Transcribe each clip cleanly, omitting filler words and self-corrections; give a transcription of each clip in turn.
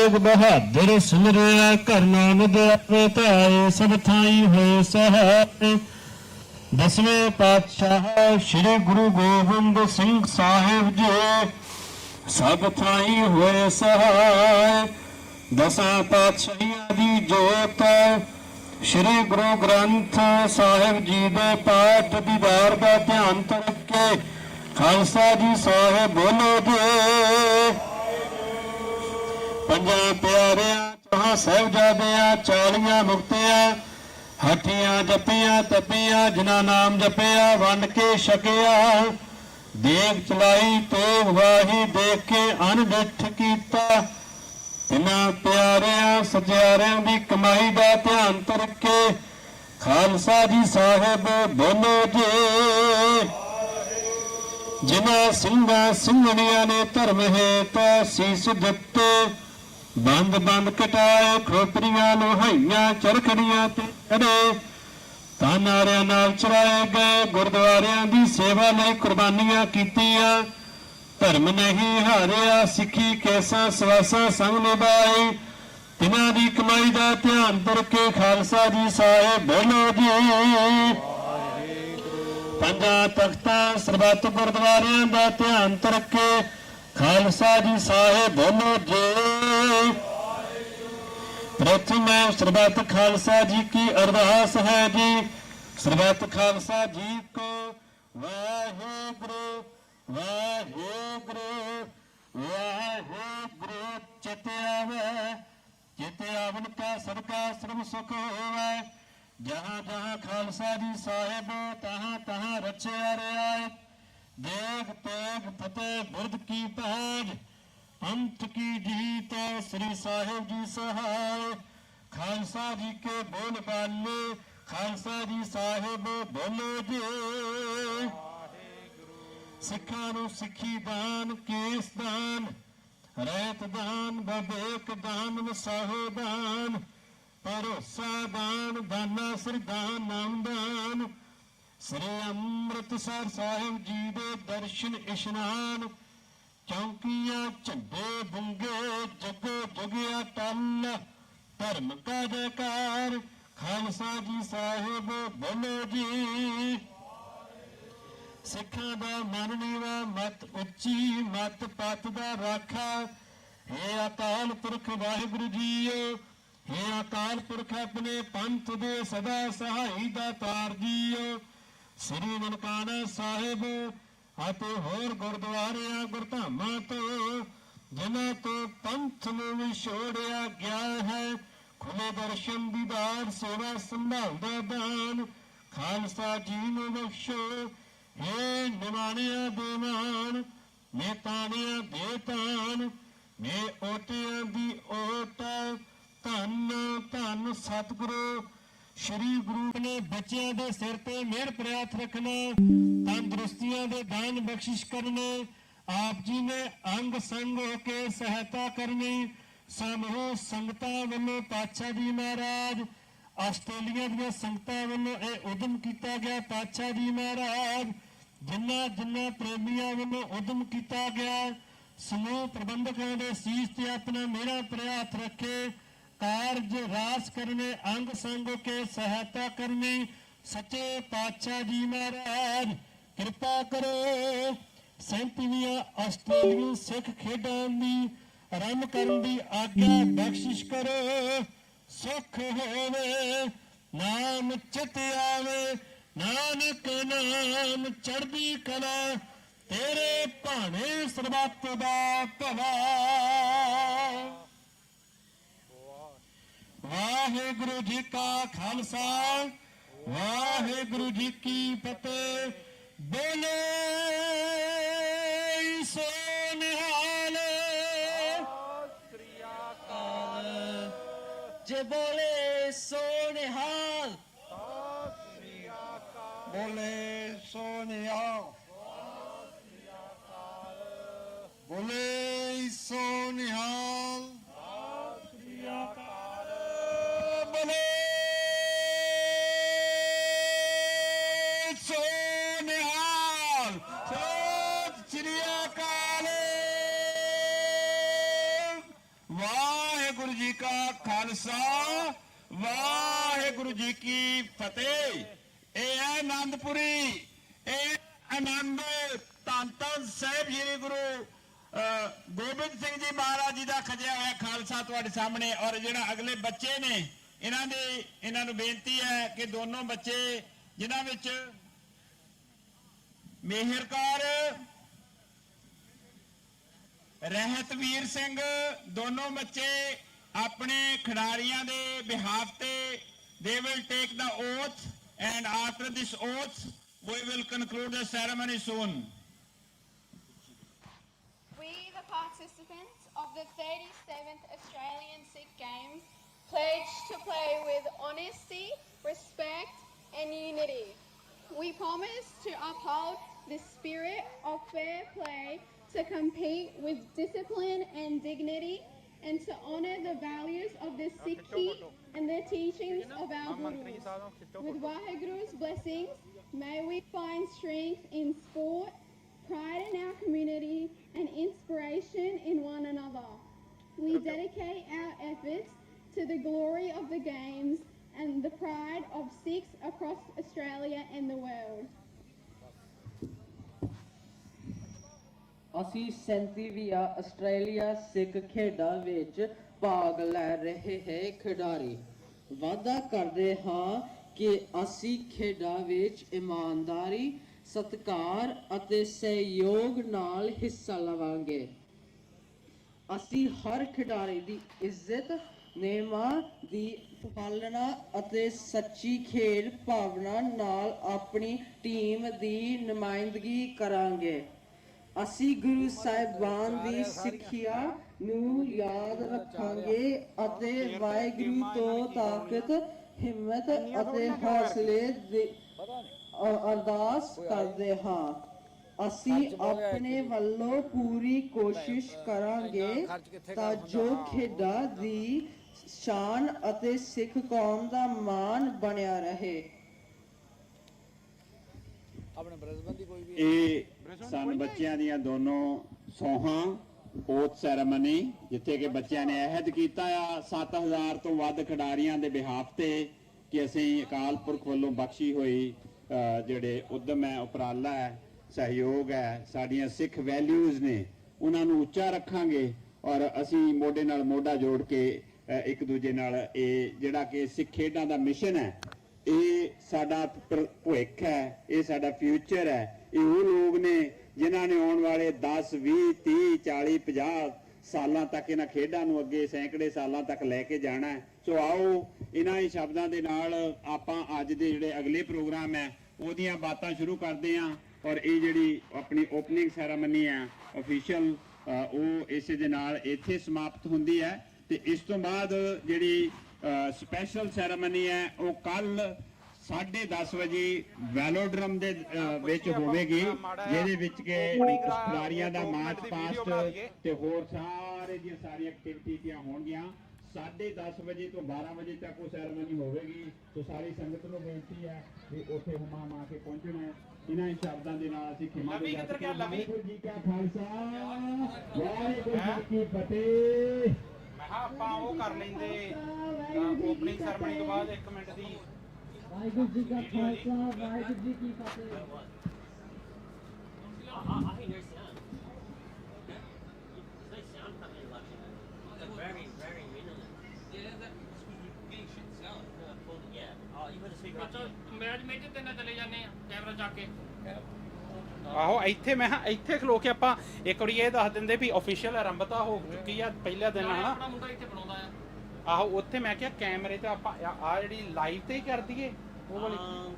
ਤੇਗ ਬਹਾਦਰ ਸਿਮਰਿਆ ਘਰ ਨਾਨਕ ਆਪੇ ਧਿਆਏ ਸਭ ਥਾਈ ਹੋਏ ਸਹਾਇ। ਦਸਵੇਂ ਪਾਤਸ਼ਾਹ ਸ੍ਰੀ ਗੁਰੂ ਗੋਬਿੰਦ ਸਿੰਘ ਸਾਹਿਬ ਜੀ ਸਭ ਥਾਈ ਹੋਏ ਸਹਾਇ। ਦਸਾਂ ਪਾਤਸ਼ਾਹੀਆਂ ਦੀ ਜੋਤ ਸ੍ਰੀ ਗੁਰੂ ਗ੍ਰੰਥ ਸਾਹਿਬ ਜੀ ਦੇ ਪਾਠ ਦੀਦਾਰ ਦਾ ਧਿਆਨ ਧਰ ਕੇ ਖਾਲਸਾ ਜੀ ਸਾਹਿਬ ਬੋਲੋ ਜੀ। ਪੰਜਾਂ ਪਿਆਰਿਆਂ ਚੌਹਾਂ ਸਾਹਿਬਜ਼ਾਦਿਆਂ 40 ਮੁਕਤਿਆਂ ਹੱਠੀਆਂ ਜਪੀਆਂ ਤਪੀਆਂ ਜਿਨ੍ਹਾਂ ਨਾਮ ਜਪਿਆ ਵੰਡ ਕੇ ਛਕਿਆ। ਦੇਗ ਚਲਾਈ ਤੇਗ ਵਾਹੀ ਦੇਖ ਕੇ ਅਣਡਿੱਠ ਕੀਤਾ। ਤਿੰਨਾਂ ਪਿਆਰਿਆਂ ਸਚਿਆਰਿਆਂ ਦੀ ਕਮਾਈ ਦਾ ਧਿਆਨ ਧਰ ਕੇ ਖਾਲਸਾ ਜੀ ਸਾਹਿਬ ਬੋਲੋ ਜੀ। ਜਿਨ੍ਹਾਂ ਸਿੰਘਾਂ ਸਿੰਘਣੀਆਂ ਨੇ ਧਰਮ ਹੇਤ ਸੀਸ ਦਿੱਤੇ ਬੰਦ ਬੰਦ ਕਟਾਏ ਖੋਪਰੀਆਂ ਲੋਹਾਈਆਂ ਚਰਖੜੀਆਂ ਤੇ ਚੜੇ ਤਾਂ ਨਾਰਿਆਂ ਨਾਲ ਚਰਾਏ ਗਏ ਗੁਰਦੁਆਰਿਆਂ ਦੀ ਸੇਵਾ ਲਈ ਕੁਰਬਾਨੀਆਂ ਕੀਤੀਆਂ। ਧਰਮ ਨਹੀਂ ਹਾਰਿਆ ਸਿੱਖੀ ਕੈਸਾ ਸਵਾਸਾ ਸੰਗ ਨਿਭਾਈ। ਤਿਨਾਂ ਦੀ ਕਮਾਈ ਦਾ ਧਿਆਨ ਧਰ ਕੇ ਖਾਲਸਾ ਜੀ ਸਾਹਿਬ ਬੋਲੋ ਜੀ। ਪੰਜਾਂ ਤਖਤਾਂ ਸਰਬੱਤ ਗੁਰਦੁਆਰਿਆਂ ਦਾ ਧਿਆਨ ਧਰ ਕੇ ਖਾਲਸਾ ਜੀ ਸਾਹਿਬ ਬੋਲੋ ਜੀ। ਪ੍ਰਥਮ ਸਰਬੱਤ ਖਾਲਸਾ ਜੀ ਕੀ ਅਰਦਾਸ ਹੈ ਜੀ। ਸਰਬੱਤ ਖਾਲਸਾ ਜੀ ਕੋ ਵਾਹਿਗੁਰੂ ਵਾਹਿਗੁਰੂ ਵਾਹਿਗੁਰੂ ਚਿਤ ਆਵੇ। ਚਿਤ ਆਵਨ ਕਾ ਸਦਕਾ ਸਰਬ ਸੁਖ ਹੋਵੇ। ਜਹਾਂ ਜਹਾਂ ਖਾਲਸਾ ਜੀ ਸਾਹਿਬ ਤਹਾਂ ਤਹਾਂ ਰਚਿਆ ਰਿਆਇ। ਦੇਗ ਤੇਗ ਫਤਿਹ ਬੁਰਦ ਕੀ ਤਾਜ ਅੰਤ की जीत श्री साहेब जी सहाय। खालसा जी के बोल बाले खालसा जी साहेब बोलो जी। सिखा नूं सिखी दान केस दान रहत दान बबेक दान वसाहो दान भरोसा दान दाना सिर दान नाम दान। श्री अमृतसर साहिब जी दे दर्शन इशनान चौंकियां झंडे बुंगे जगो जगिया टल धर्म का जयकार खालसा जी साहिब बोलो जी। सिखां दा मन नीवा मत उच्ची मत पत दा राखा। हे अकाल पुरख वाहिगुरु जीओ हे अकाल पुरख अपने पंथ दे सदा सहाई दा तार जीओ। श्री ननकाना साहिब ਅਤੇ ਹੋਰ ਗੁਰਦੁਆਰਿਆਂ ਗੁਰਧਾਮਾਂ ਤੋਂ ਜਿਨ੍ਹਾਂ ਤੋਂ ਪੰਥ ਨੂੰ ਵਿਛੋੜਿਆ ਗਿਆ ਹੈ ਖੁੱਲੇ ਦਰਸ਼ਨ ਦੀਦਾਰ ਸੇਵਾ ਸੰਭਾਲ ਦਾ ਦਾਨ ਖਾਲਸਾ ਜੀ ਨੂੰ ਬਖਸ਼ੋ। ਹੇ ਨਿਮਾਣਿਆਂ ਦੇ ਮਾਣ ਮੇ ਤਾਣਿਆਂ ਦੇ ਤਾਣ ਮੇ ਓਟਿਆਂ ਦੀ ਓਟ ਧੰਨ ਧੰਨ ਸਤਿਗੁਰੂ श्री गुरु ने बच्चों के सिर पर मेहर प्रयास रखना तंदुरुस्तियों के दान बख्शिश करने आप जी ने अंग संग होके सहायता करनी। समूह संगतां वालों पातशाह जी महाराज आस्ट्रेलिया दी संगतां वालों यह उद्यम किया गया। पातशाह जी महाराज जिन्ना जिन्ना प्रेमियों वालों उद्यम किया गया समूह प्रबंधकों के शीश से अपना मेहर प्रयास रखे कार्य रास करने अंग संग के सहायता करनी। सच्चे पातशाह जी महाराज कृपा करो 37वीं आस्ट्रेलियन सिख खेडां दी आरंभ करन दी आग्या बख्शिश करो। सुख होवे नाम चित आवे नानक नाम चढ़दी कला तेरे भाणे सरबत दा भला। वाहेगुरु जी का खालसा वाहेगुरु जी की फतेह। बोले सो निहाल जे बोले सो निहाल बोले सो निहाल बोले सो निहाल बोले सो निहाल सत श्री अकाल वाहे ਵਾਹਿਗੁਰੂ ਜੀ ਕਾ ਖਾਲਸਾ ਵਾਹਿਗੁਰੂ ਜੀ ਕੀ ਫਤਿਹ। ਇਹ ਹੈ ਆਨੰਦਪੁਰੀ, ਇਹ ਆਨੰਦ ਧੰਨ ਧੰਨ ਸਾਹਿਬ ਸ੍ਰੀ ਗੁਰੂ ਗੋਬਿੰਦ ਸਿੰਘ ਜੀ ਮਹਾਰਾਜ ਜੀ ਦਾ ਖਜਿਆ ਹੋਇਆ ਖਾਲਸਾ ਤੁਹਾਡੇ ਸਾਹਮਣੇ। ਔਰ ਜਿਹੜਾ ਅਗਲੇ ਬੱਚੇ ਨੇ ਇਹਨਾਂ ਨੂੰ ਬੇਨਤੀ ਹੈ ਕਿ ਦੋਨੋਂ ਬੱਚੇ ਜਿਨ੍ਹਾਂ ਵਿੱਚ ਮੇਹਰ ਕੌਰ, ਰਹਿਤਵੀਰ ਸਿੰਘ, ਦੋਨੋਂ ਬੱਚੇ ਆਪਣੇ ਖਿਡਾਰੀਆਂ ਦੇ ਬਿਹਾਫ ਤੇ they will take the oath and after this oath we will conclude the ceremony soon. We, the participants of the 37th Australian Sikh Games, pledge to play with honesty, respect and unity. We promise to uphold the spirit of fair play, to compete with discipline and dignity, and to honour the values of the Sikhi and the teachings of our Gurus. With Waheguru's blessings, may we find strength in sport, pride in our community and inspiration in one another. We dedicate our efforts to the glory of the Games and the pride of Sikhs across Australia and the world. ਅਸੀਂ 37ਵੀਂ Australia ਸਿੱਖ ਖੇਡਾਂ ਵਿੱਚ ਭਾਗ ਲੈ ਰਹੇ ਹੈ ਖਿਡਾਰੀ ਵਾਅਦਾ ਕਰਦੇ ਹਾਂ ਕਿ ਅਸੀਂ ਖੇਡਾਂ ਵਿੱਚ ਇਮਾਨਦਾਰੀ, ਸਤਿਕਾਰ ਅਤੇ ਸਹਿਯੋਗ ਨਾਲ ਹਿੱਸਾ ਲਵਾਂਗੇ। ਅਸੀਂ ਹਰ ਖਿਡਾਰੀ ਦੀ ਇੱਜ਼ਤ, ਨਿਯਮਾਂ ਦੀ ਪਾਲਣਾ ਅਤੇ ਸੱਚੀ ਖੇਡ ਭਾਵਨਾ ਨਾਲ ਆਪਣੀ ਟੀਮ ਦੀ ਨੁਮਾਇੰਦਗੀ ਕਰਾਂਗੇ। ਅਸੀਂ ਗੁਰੂ ਸਾਹਿਬਾਨ ਦੀ ਸਿੱਖਿਆ ਨੂੰ ਯਾਦ ਰੱਖਾਂਗੇ ਅਤੇ ਵਾਹਿਗੁਰੂ ਤੋਂ ਤਾਕਤ, ਹਿੰਮਤ ਅਤੇ ਹੌਸਲੇ ਦੀ ਅਰਦਾਸ ਕਰਦੇ ਹਾਂ। ਅਸੀਂ ਆਪਣੇ ਵੱਲੋਂ ਪੂਰੀ ਕੋਸ਼ਿਸ਼ ਕਰਾਂਗੇ ਤਾਂ ਜੋ ਖੇਡਾਂ ਦੀ ਸ਼ਾਨ ਅਤੇ ਸਿੱਖ ਕੌਮ ਦਾ ਮਾਣ ਬਣਿਆ ਰਹੇ। ਇਹ ਸਨ ਬੱਚਿਆਂ ਦੀਆਂ ਦੋਨੋਂ ਸੌਹਾਂ ਓਥ ਸੈਰੇਮਨੀ, ਜਿੱਥੇ ਕਿ ਬੱਚਿਆਂ ਨੇ ਅਹਿਦ ਕੀਤਾ ਆ 7000 ਤੋਂ ਵੱਧ ਖਿਡਾਰੀਆਂ ਦੇ ਬਿਹਾਫ ਤੇ ਕਿ ਅਸੀਂ ਅਕਾਲ ਪੁਰਖ ਵੱਲੋਂ ਬਖਸ਼ੀ ਹੋਈ ਜਿਹੜੇ ਉਦਮ ਹੈ, ਉਪਰਾਲਾ ਹੈ, ਸਹਿਯੋਗ ਹੈ, ਸਾਡੀਆਂ ਸਿੱਖ ਵੈਲਿਊਜ਼ ਨੇ, ਉਹਨਾਂ ਨੂੰ ਉੱਚਾ ਰੱਖਾਂਗੇ ਔਰ ਅਸੀਂ ਮੋਢੇ ਨਾਲ ਮੋਢਾ ਜੋੜ ਕੇ ਇੱਕ ਦੂਜੇ ਨਾਲ ਇਹ ਜਿਹੜਾ ਕਿ ਸਿੱਖ ਖੇਡਾਂ ਦਾ ਮਿਸ਼ਨ ਹੈ, ਇਹ ਸਾਡਾ ਭਵਿੱਖ ਹੈ, ਇਹ ਸਾਡਾ ਫਿਊਚਰ ਹੈ। ਇਹ ਉਹ ਲੋਕ ਨੇ ਜਿਨ੍ਹਾਂ ਨੇ ਆਉਣ ਵਾਲੇ 10, 20, 30, 40, 50 ਸਾਲਾਂ ਤੱਕ ਇਹਨਾਂ ਖੇਡਾਂ ਨੂੰ ਅੱਗੇ ਸੈਂਕੜੇ ਸਾਲਾਂ ਤੱਕ ਲੈ ਕੇ ਜਾਣਾ ਹੈ। ਸੋ ਆਓ ਇਹਨਾਂ ਹੀ ਸ਼ਬਦਾਂ ਦੇ ਨਾਲ ਆਪਾਂ ਅੱਜ ਦੇ ਜਿਹੜੇ ਅਗਲੇ ਪ੍ਰੋਗਰਾਮ ਹੈ ਉਹਦੀਆਂ ਬਾਤਾਂ ਸ਼ੁਰੂ ਕਰਦੇ ਹਾਂ। ਔਰ ਇਹ ਜਿਹੜੀ ਆਪਣੀ ਓਪਨਿੰਗ ਸੈਰਾਮਨੀ ਹੈ ਅਫੀਸ਼ੀਅਲ, ਉਹ ਇਸੇ ਦੇ ਨਾਲ ਇੱਥੇ ਸਮਾਪਤ ਹੁੰਦੀ ਹੈ। ਤੇ ਇਸ ਤੋਂ ਬਾਅਦ ਜਿਹੜੀ ਸਪੈਸ਼ਲ ਸੈਰਾਮਨੀ ਹੈ ਉਹ ਕੱਲ 10:30 ਵਜੇ ਵੈਲੋਡਰਮ ਦੇ ਵਿੱਚ ਹੋਵੇਗੀ, ਜਿਹਦੇ ਵਿੱਚ ਕਿ ਖਿਡਾਰੀਆਂ ਦਾ ਮਾਰਚ ਪਾਸਟ ਤੇ ਹੋਰ ਸਾਰੀਆਂ ਐਕਟੀਵਿਟੀਆਂ ਹੋਣਗੀਆਂ। 10:30 ਵਜੇ ਤੋਂ 12 ਵਜੇ ਤੱਕ ਉਹ ਸੈਰਾਮਨੀ ਹੋਵੇਗੀ। ਸੋ ਸਾਰੀ ਸੰਗਤ ਨੂੰ ਬੇਨਤੀ ਹੈ ਕਿ ਉੱਥੇ ਹੁਮਾਮ ਆ ਕੇ ਪਹੁੰਚਣਾ ਹੈ। ਇਹਨਾਂ ਹੀ ਸ਼ਬਦਾਂ ਦੇ ਨਾਲ ਅਸੀਂ ਵਾਹਿਗੁਰੂ ਜੀ ਕਾ ਖਾਲਸਾ ਵਾਹਿਗੁਰੂ ਜੀ ਕੀ ਫਤਿਹ। ਆਪਾਂ ਉਹ ਕਰ ਲੈਂਦੇ ਓਪਨਿੰਗ ਸੈਰੇਮਨੀ ਤੋਂ ਬਾਅਦ 1 ਮਿੰਟ ਦੀ। ਵਾਹਿਗੁਰੂ ਜੀ ਕਾ ਖਾਲਸਾ ਵਾਹਿਗੁਰੂ ਜੀ ਕੀ ਫਤਿਹ। ਆਹੋ ਇੱਥੇ ਮੈਂ ਇੱਥੇ ਖਲੋ ਕੇ ਆਪਾਂ ਇੱਕ ਵਾਰੀ ਇਹ ਦੱਸ ਦਿੰਦੇ ਵੀ ਅਫੀਸ਼ੀਅਲ ਆਰੰਭਤਾ ਹੋ ਚੁੱਕੀ ਆ ਪਹਿਲਾ ਦਿਨ ਹਨਾ। ਆਪਣਾ ਮੁੰਡਾ ਇੱਥੇ ਬਣਾਉਂਦਾ ਆ। ਆਹੋ ਉੱਥੇ ਮੈਂ ਕਿਹਾ ਕੈਮਰੇ ਤੇ ਆਪਾਂ ਆ ਜਿਹੜੀ ਲਾਈਵ ਤੇ ਹੀ ਕਰ ਦਈਏ ਉਹ ਵਾਲੀ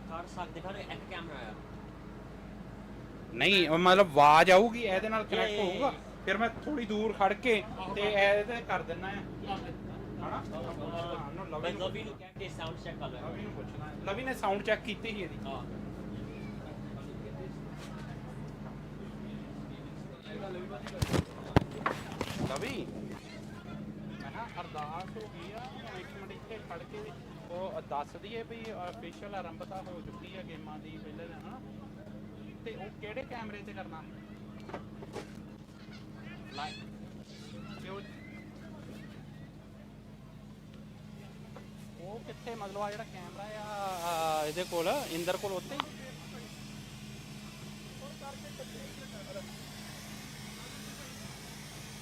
ਕਰ ਸਕਦੇ ਪਰ ਇੱਕ ਕੈਮਰਾ ਆ ਨਹੀਂ, ਮਤਲਬ ਆਵਾਜ਼ ਆਊਗੀ ਇਹਦੇ ਨਾਲ ਕਨੈਕਟ ਹੋਊਗਾ। ਫਿਰ ਮੈਂ ਥੋੜੀ ਦੂਰ ਖੜ ਕੇ ਤੇ ਇਹਦੇ ਤੇ ਕਰ ਦਿੰਨਾ ਆ ਹਨਾ। ਲਵੀ ਨੂੰ ਕਹਿ ਕੇ ਸਾਊਂਡ ਚੈੱਕ ਕਰ ਲੈ। ਲਵੀ ਨੂੰ ਪੁੱਛਣਾ, ਲਵੀ ਨੇ ਸਾਊਂਡ ਚੈੱਕ ਕੀਤੀ ਸੀ ਇਹਦੀ। ਹਾਂ ਲਵੀ ਮੈਂ ਕਿਹਾ ਅਰਦਾਸ ਹੋ ਗਈ ਆ, ਇੱਕ ਮਿੰਟ ਇੱਥੇ ਖੜ ਕੇ ਉਹ ਦੱਸ ਦਈਏ ਵੀ ਅਫੀਸ਼ੀਅਲ ਆਰੰਭਤਾ ਹੋ ਚੁੱਕੀ ਆ ਗੇਮਾਂ ਦੀ ਪਹਿਲੇ ਦਿਨ ਹਨਾ। ਤੇ ਉਹ ਕਿਹੜੇ ਕੈਮਰੇ ਤੇ ਕਰਨਾ ਲਾਈਵ ਉਹ ਕਿੱਥੇ ਮਤਲਬ ਆ ਜਿਹੜਾ ਕੈਮਰਾ ਆ ਇਹਦੇ ਕੋਲ ਇੰਦਰ ਕੋਲ ਉੱਤੇ ਹੀ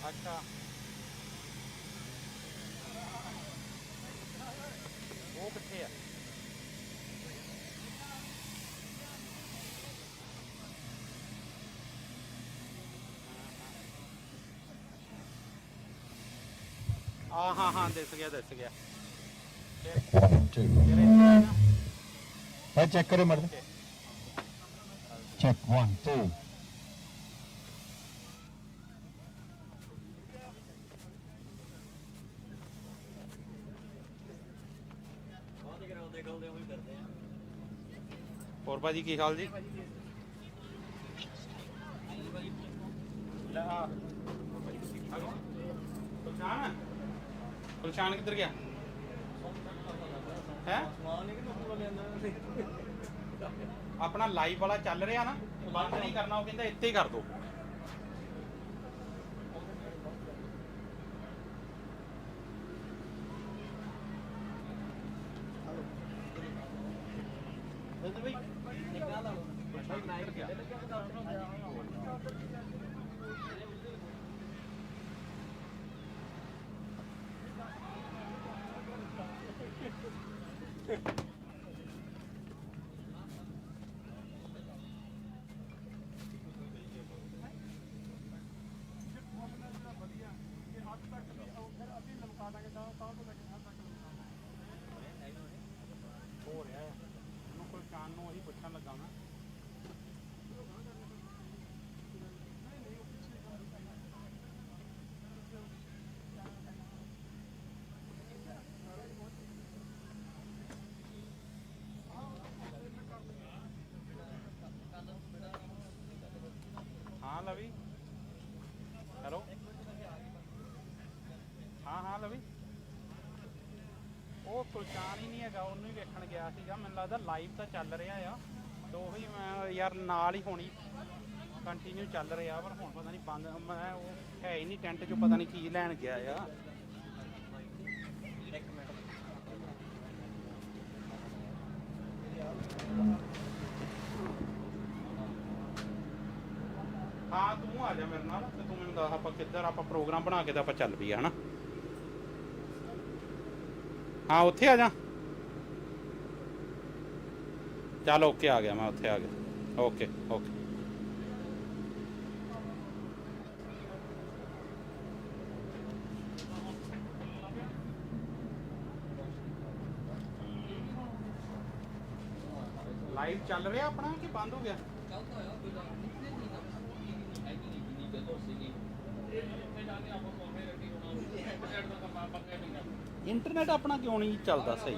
ਅੱਛਾ ਉਹ ਕਿੱਥੇ ਆ ਹਾਂ ਦਿਸ ਗਿਆ ਚੈੱਕ ਕਰੇ ਮਰਦ ਚੈੱਕ 1 2 ਹੋਰ ਭਾਜੀ ਕੀ ਹਾਲ ਜੀ ਗੁਲਸ਼ਾਨ ਕਿੱਧਰ ਗਿਆ ਹੈ ਆਪਣਾ ਲਾਈਵ ਵਾਲਾ ਚੱਲ ਰਿਹਾ ਨਾ ਬੰਦ ਨਹੀਂ ਕਰਨਾ ਉਹ ਕਹਿੰਦਾ ਇੱਥੇ ਹੀ ਕਰ ਦੋ ਹੋ ਰਿਹਾ ਹੈ ਉਹਨੂੰ ਕੋਈ ਕਾਨ ਨੂੰ ਉਹੀ ਪੁੱਛਣ ਲੱਗਾ ਨਾ ਹਾਂ ਲਵੀ ਹੈਲੋ ਹਾਂ ਲਵੀ ਉਹ ਕੁਲਚਾਨ ਹੀ ਨਹੀਂ ਹੈਗਾ ਉਹਨੂੰ ਹੀ ਵੇਖਣ ਗਿਆ ਸੀਗਾ ਮੈਨੂੰ ਲੱਗਦਾ ਲਾਈਵ ਤਾਂ ਚੱਲ ਰਿਹਾ ਆ ਤੇ ਉਹੀ ਮੈਂ ਯਾਰ ਨਾਲ ਹੀ ਹੋਣੀ ਕੰਟੀਨਿਊ ਚੱਲ ਰਿਹਾ ਪਰ ਹੁਣ ਪਤਾ ਨਹੀਂ ਬੰਦ ਮੈਂ ਉਹ ਹੈ ਹੀ ਨਹੀਂ ਟੈਂਟ 'ਚੋਂ ਪਤਾ ਨਹੀਂ ਕੀ ਲੈਣ ਗਿਆ ਆ ਹਾਂ ਤੂੰ ਆ ਜਾ ਮੇਰੇ ਨਾਲ ਤੇ ਤੂੰ ਮੈਨੂੰ ਦੱਸ ਆਪਾਂ ਕਿੱਧਰ ਆਪਾਂ ਪ੍ਰੋਗਰਾਮ ਬਣਾ ਕੇ ਤਾਂ ਆਪਾਂ ਚੱਲ ਪਈਏ ਹਨਾ ਹਾਂ ਉੱਥੇ ਆ ਜਾ ਚੱਲ ਓਕੇ ਆ ਗਿਆ ਮੈਂ ਉੱਥੇ ਆ ਗਿਆ ਓਕੇ ਲਾਈਵ ਚੱਲ ਰਿਹਾ ਆਪਣਾ ਕਿ ਬੰਦ ਹੋ ਗਿਆ ਇੰਟਰਨੈਟ ਆਪਣਾ ਕਿਉਂ ਨਹੀਂ ਚੱਲਦਾ ਸਹੀ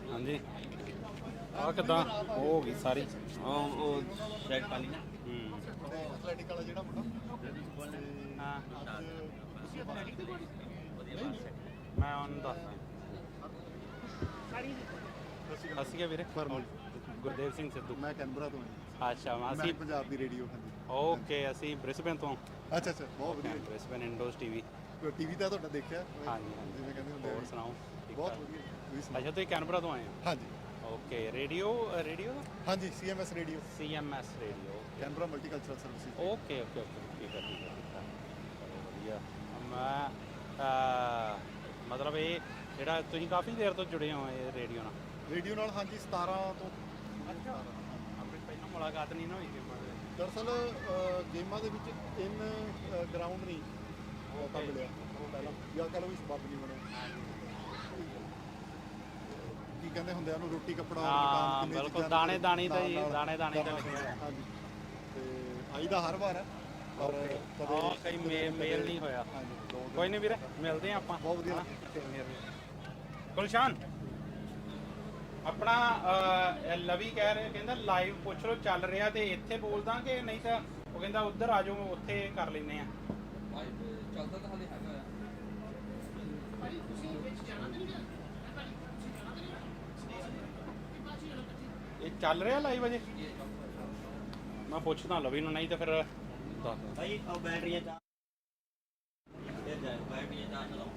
ਹਾਂਜੀ ਆ ਕਿੱਦਾਂ ਹੋ ਗਈ ਸਾਰੀ ਉਹ ਸ਼ੈਡ ਪਾਲੀ ਨਾ ਐਥਲੈਟਿਕ ਵਾਲਾ ਜਿਹੜਾ ਮੁੰਡਾ ਹਾਂ ਤੁਸੀਂ ਐਥਲੈਟਿਕ ਦੇ ਮੈਂ ਉਹਨੂੰ ਦੱਸਦਾ ਅਸੀਂ ਵੀਰੇ ਗੁਰਦੇਵ ਸਿੰਘ ਸਿੱਧੂ ਮੈਂ ਕੈਨਬਰਾ ਤੋਂ ਹਾਂ ਅੱਛਾ ਮੈਂ ਅਸੀਂ ਪੰਜਾਬ ਦੀ ਰੇਡੀਓ ਹਾਂਜੀ ਓਕੇ ਅਸੀਂ ਬ੍ਰਿਸਬਨ ਤੋਂ ਅੱਛਾ ਬਹੁਤ ਵਧੀਆ ਬ੍ਰਿਸਬਨ ਇੰਡੋਸ ਟੀਵੀ ਟੀਵੀ ਤਾਂ ਤੁਹਾਡਾ ਦੇਖਿਆ ਹਾਂਜੀ ਜਿਵੇਂ ਕਹਿੰਦੇ ਹੁੰਦੇ ਹੋਰ ਸੁਣਾਓ ਬਹੁਤ ਵਧੀਆ ਤੁਸੀਂ ਸੁਣਾਓ ਅੱਛਾ ਤੁਸੀਂ ਕੈਨਬਰਾ ਤੋਂ ਆਏ ਹੋ ਹਾਂਜੀ ਓਕੇ ਰੇਡੀਓ ਹਾਂਜੀ CMS radio Canberra multicultural services okay ਠੀਕ ਹੈ ਚਲੋ ਵਧੀਆ ਮੈਂ ਮਤਲਬ ਇਹ ਜਿਹੜਾ ਤੁਸੀਂ ਕਾਫੀ ਦੇਰ ਤੋਂ ਜੁੜੇ ਹੋ ਇਹ ਰੇਡੀਓ ਨਾਲ ਹਾਂਜੀ 17 ਤੋਂ ਅੱਛਾ ਆਪਣੀ ਪਹਿਲਾਂ ਮੁਲਾਕਾਤ ਨਹੀਂ ਨਾ ਹੋਈ ਗੇਮਾਂ ਦੇ ਦਰਅਸਲ ਗੇਮਾਂ ਦੇ ਵਿੱਚ ਇਨ ਗਰਾਊਂਡ ਨਹੀਂ ਮੌਕਾ ਮਿਲਿਆ ਪਹਿਲਾਂ ਜਾਂ ਕਹ ਲਓ ਵੀ ਸਬੱਬ ਨਹੀਂ ਬਣਿਆ ਕੀ ਕਹਿੰਦੇ ਹੁੰਦੇ ਆ ਉਹਨੂੰ ਰੋਟੀ ਕੱਪੜਾ ਹਾਂ ਬਿਲਕੁਲ ਦਾਣੇ ਦਾ ਹੀ ਦਾਣੇ ਦਾ ਹਾਂਜੀ ਤੇ ਆਈ ਦਾ ਹਰ ਵਾਰ ਹੈ ਪਰ ਕਦੇ ਕਈ ਮੇਲ ਨਹੀਂ ਹੋਇਆ ਕੋਈ ਨਹੀਂ ਵੀਰੇ ਮਿਲਦੇ ਆ ਆਪਾਂ ਬਹੁਤ ਵਧੀਆ ਗੁਲਸ਼ਾਨ ਆਪਣਾ ਲਵੀ ਕਹਿ ਰਿਹਾ ਕਹਿੰਦਾ ਲਾਈਵ ਪੁੱਛ ਲਓ ਚੱਲ ਰਿਹਾ ਤੇ ਇੱਥੇ ਬੋਲਦਾ ਕਿ ਨਹੀਂ ਤਾਂ ਉਹ ਕਹਿੰਦਾ ਉੱਧਰ ਆ ਜਾਓ ਉੱਥੇ ਕਰ ਲੈਂਦੇ ਆ ਚੱਲਦਾ ਤਾਂ ਹਾਲੇ ਹੈਗਾ ਭਾਈ ਤੁਸੀਂ ਵਿੱਚ ਜਾਣਾ ਤਾਂ ਨਹੀਂ ਚੱਲ ਰਿਹਾ ਲਾਈਵ ਅਜੇ? ਮੈਂ ਪੁੱਛਦਾ ਲਵੀ ਨੂੰ, ਨਹੀਂ ਤਾਂ ਫਿਰ ਦੱਸ। ਭਾਈ ਉਹ ਬੈਟਰੀਆਂ ਚਾਰ ਇਹ ਜਾਏ ਬੈਟਰੀਆਂ ਚਾਰ ਚਲਾਓ।